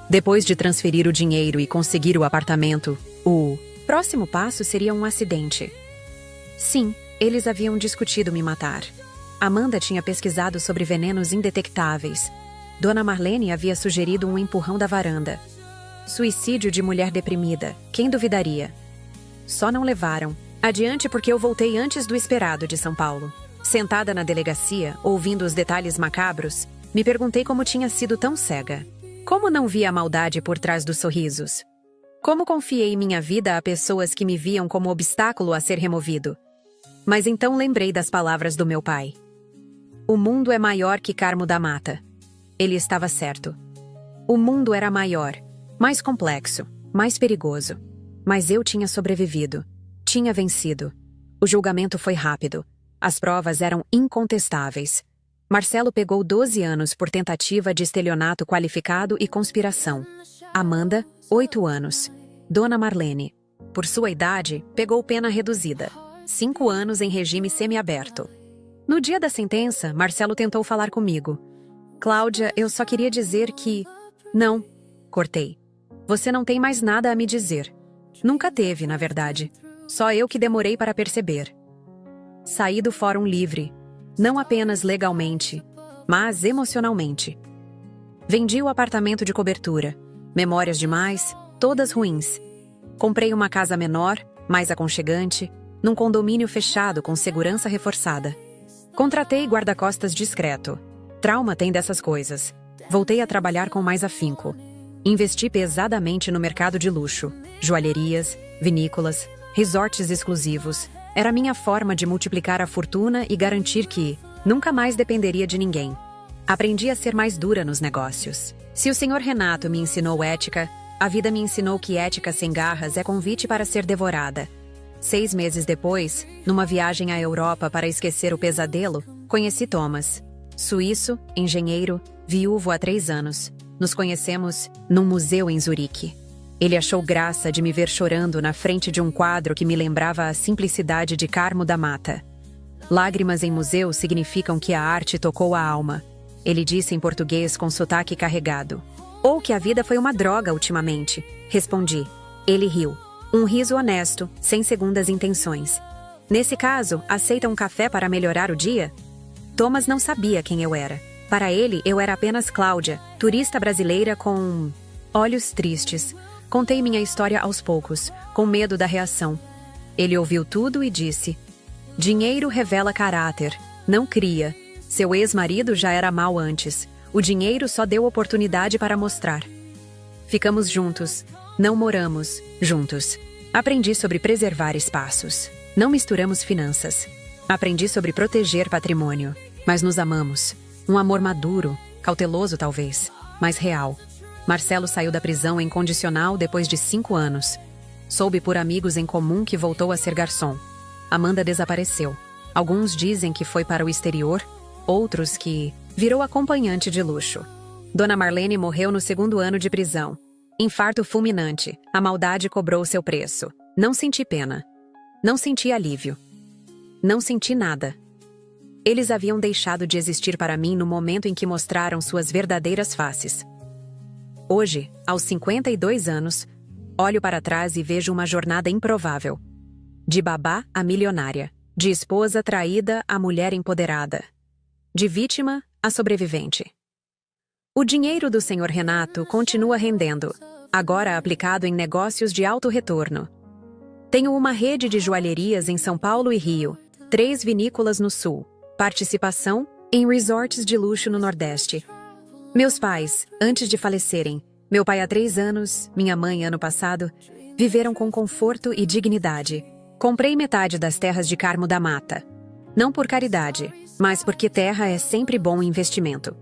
Depois de transferir o dinheiro e conseguir o apartamento, o próximo passo seria um acidente. Sim, eles haviam discutido me matar. Amanda tinha pesquisado sobre venenos indetectáveis. Dona Marlene havia sugerido um empurrão da varanda. Suicídio de mulher deprimida, quem duvidaria? Só não levaram adiante porque eu voltei antes do esperado de São Paulo. Sentada na delegacia, ouvindo os detalhes macabros, me perguntei como tinha sido tão cega. Como não via a maldade por trás dos sorrisos? Como confiei minha vida a pessoas que me viam como obstáculo a ser removido? Mas então lembrei das palavras do meu pai. O mundo é maior que Carmo da Mata. Ele estava certo. O mundo era maior, mais complexo, mais perigoso. Mas eu tinha sobrevivido. Tinha vencido. O julgamento foi rápido. As provas eram incontestáveis. Marcelo pegou 12 anos por tentativa de estelionato qualificado e conspiração. Amanda, 8 anos. Dona Marlene, por sua idade, pegou pena reduzida. 5 anos em regime semiaberto. No dia da sentença, Marcelo tentou falar comigo. Cláudia, eu só queria dizer que... Não, cortei. Você não tem mais nada a me dizer. Nunca teve, na verdade. Só eu que demorei para perceber. Saí do Fórum Livre. Não apenas legalmente, mas emocionalmente. Vendi o apartamento de cobertura. Memórias demais, todas ruins. Comprei uma casa menor, mais aconchegante, num condomínio fechado com segurança reforçada. Contratei guarda-costas discreto. Trauma tem dessas coisas. Voltei a trabalhar com mais afinco. Investi pesadamente no mercado de luxo. Joalherias, vinícolas, resorts exclusivos. Era minha forma de multiplicar a fortuna e garantir que nunca mais dependeria de ninguém. Aprendi a ser mais dura nos negócios. Se o Sr. Renato me ensinou ética, a vida me ensinou que ética sem garras é convite para ser devorada. 6 meses depois, numa viagem à Europa para esquecer o pesadelo, conheci Thomas. Suíço, engenheiro, viúvo há 3 anos. Nos conhecemos num museu em Zurique. Ele achou graça de me ver chorando na frente de um quadro que me lembrava a simplicidade de Carmo da Mata. Lágrimas em museu significam que a arte tocou a alma. Ele disse em português com sotaque carregado. Ou que a vida foi uma droga ultimamente. Respondi. Ele riu. Um riso honesto, sem segundas intenções. Nesse caso, aceita um café para melhorar o dia? Thomas não sabia quem eu era. Para ele, eu era apenas Cláudia, turista brasileira com... olhos tristes. Contei minha história aos poucos, com medo da reação. Ele ouviu tudo e disse: dinheiro revela caráter, não cria. Seu ex-marido já era mau antes. O dinheiro só deu oportunidade para mostrar. Ficamos juntos, não moramos juntos. Aprendi sobre preservar espaços. Não misturamos finanças. Aprendi sobre proteger patrimônio. Mas nos amamos. Um amor maduro, cauteloso talvez, mas real. Marcelo saiu da prisão em condicional depois de 5 anos. Soube por amigos em comum que voltou a ser garçom. Amanda desapareceu. Alguns dizem que foi para o exterior, outros que virou acompanhante de luxo. Dona Marlene morreu no 2º ano de prisão. Infarto fulminante. A maldade cobrou seu preço. Não senti pena. Não senti alívio. Não senti nada. Eles haviam deixado de existir para mim no momento em que mostraram suas verdadeiras faces. Hoje, aos 52 anos, olho para trás e vejo uma jornada improvável. De babá a milionária. De esposa traída a mulher empoderada. De vítima a sobrevivente. O dinheiro do Sr. Renato continua rendendo, agora aplicado em negócios de alto retorno. Tenho uma rede de joalherias em São Paulo e Rio, 3 vinícolas no Sul, participação em resorts de luxo no Nordeste. Meus pais, antes de falecerem, meu pai há 3 anos, minha mãe ano passado, viveram com conforto e dignidade. Comprei metade das terras de Carmo da Mata. Não por caridade, mas porque terra é sempre bom investimento.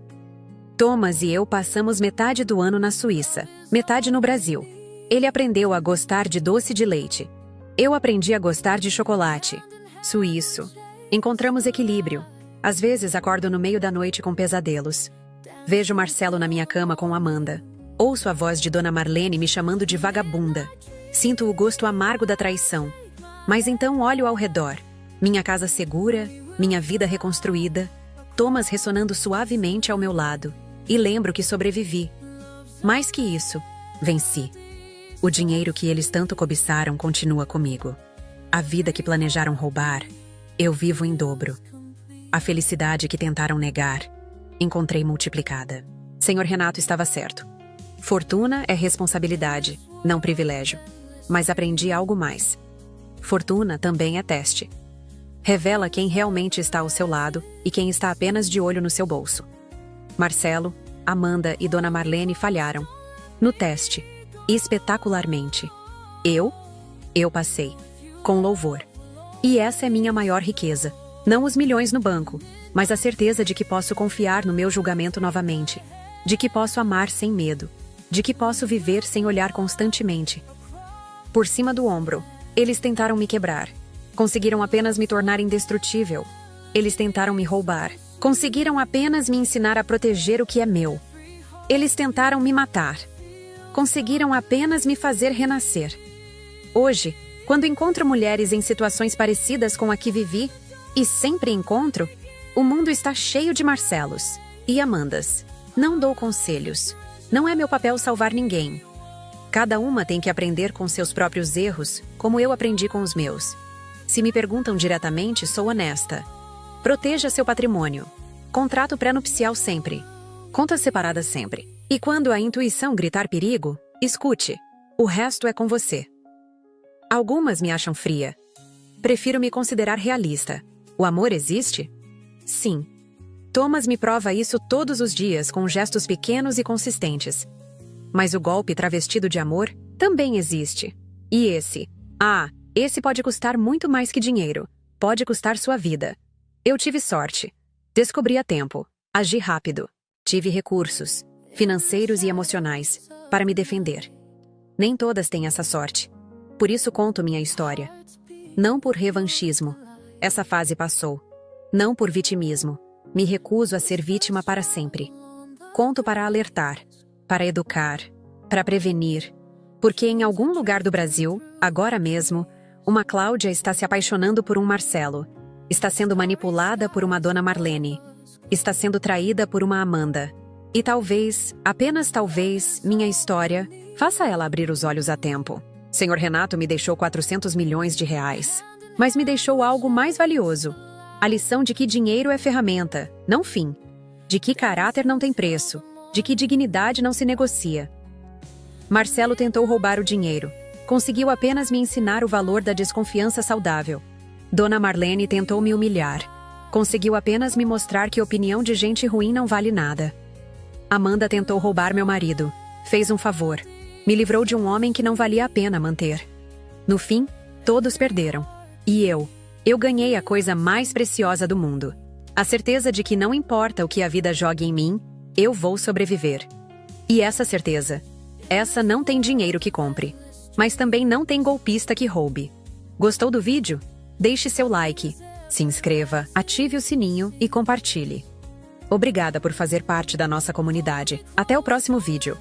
Thomas e eu passamos metade do ano na Suíça, metade no Brasil. Ele aprendeu a gostar de doce de leite. Eu aprendi a gostar de chocolate. Suíço. Encontramos equilíbrio. Às vezes acordo no meio da noite com pesadelos. Vejo Marcelo na minha cama com Amanda. Ouço a voz de Dona Marlene me chamando de vagabunda. Sinto o gosto amargo da traição. Mas então olho ao redor. Minha casa segura, minha vida reconstruída, Thomas ressonando suavemente ao meu lado. E lembro que sobrevivi. Mais que isso, venci. O dinheiro que eles tanto cobiçaram continua comigo. A vida que planejaram roubar, eu vivo em dobro. A felicidade que tentaram negar, encontrei multiplicada. Senhor Renato estava certo. Fortuna é responsabilidade, não privilégio. Mas aprendi algo mais. Fortuna também é teste. Revela quem realmente está ao seu lado e quem está apenas de olho no seu bolso. Marcelo, Amanda e Dona Marlene falharam. No teste. Espetacularmente. Eu passei. Com louvor. E essa é minha maior riqueza. Não os milhões no banco, mas a certeza de que posso confiar no meu julgamento novamente. De que posso amar sem medo. De que posso viver sem olhar constantemente. Por cima do ombro, eles tentaram me quebrar. Conseguiram apenas me tornar indestrutível. Eles tentaram me roubar. Conseguiram apenas me ensinar a proteger o que é meu. Eles tentaram me matar. Conseguiram apenas me fazer renascer. Hoje, quando encontro mulheres em situações parecidas com a que vivi, e sempre encontro, o mundo está cheio de Marcelos e Amandas. Não dou conselhos. Não é meu papel salvar ninguém. Cada uma tem que aprender com seus próprios erros, como eu aprendi com os meus. Se me perguntam diretamente, sou honesta. Proteja seu patrimônio. Contrato pré-nupcial sempre. Contas separadas sempre. E quando a intuição gritar perigo, escute. O resto é com você. Algumas me acham fria. Prefiro me considerar realista. O amor existe? Sim. Thomas me prova isso todos os dias com gestos pequenos e consistentes. Mas o golpe travestido de amor também existe. E esse pode custar muito mais que dinheiro. Pode custar sua vida. Eu tive sorte. Descobri a tempo. Agi rápido. Tive recursos, financeiros e emocionais, para me defender. Nem todas têm essa sorte. Por isso conto minha história. Não por revanchismo. Essa fase passou. Não por vitimismo. Me recuso a ser vítima para sempre. Conto para alertar, para educar, para prevenir. Porque em algum lugar do Brasil, agora mesmo, uma Cláudia está se apaixonando por um Marcelo. Está sendo manipulada por uma Dona Marlene. Está sendo traída por uma Amanda. E talvez, apenas talvez, minha história faça ela abrir os olhos a tempo. Senhor Renato me deixou 400 milhões de reais. Mas me deixou algo mais valioso. A lição de que dinheiro é ferramenta, não fim. De que caráter não tem preço. De que dignidade não se negocia. Marcelo tentou roubar o dinheiro. Conseguiu apenas me ensinar o valor da desconfiança saudável. Dona Marlene tentou me humilhar. Conseguiu apenas me mostrar que opinião de gente ruim não vale nada. Amanda tentou roubar meu marido. Fez um favor. Me livrou de um homem que não valia a pena manter. No fim, todos perderam. E eu ganhei a coisa mais preciosa do mundo. A certeza de que não importa o que a vida jogue em mim, eu vou sobreviver. E essa certeza, essa não tem dinheiro que compre. Mas também não tem golpista que roube. Gostou do vídeo? Deixe seu like, se inscreva, ative o sininho e compartilhe. Obrigada por fazer parte da nossa comunidade. Até o próximo vídeo.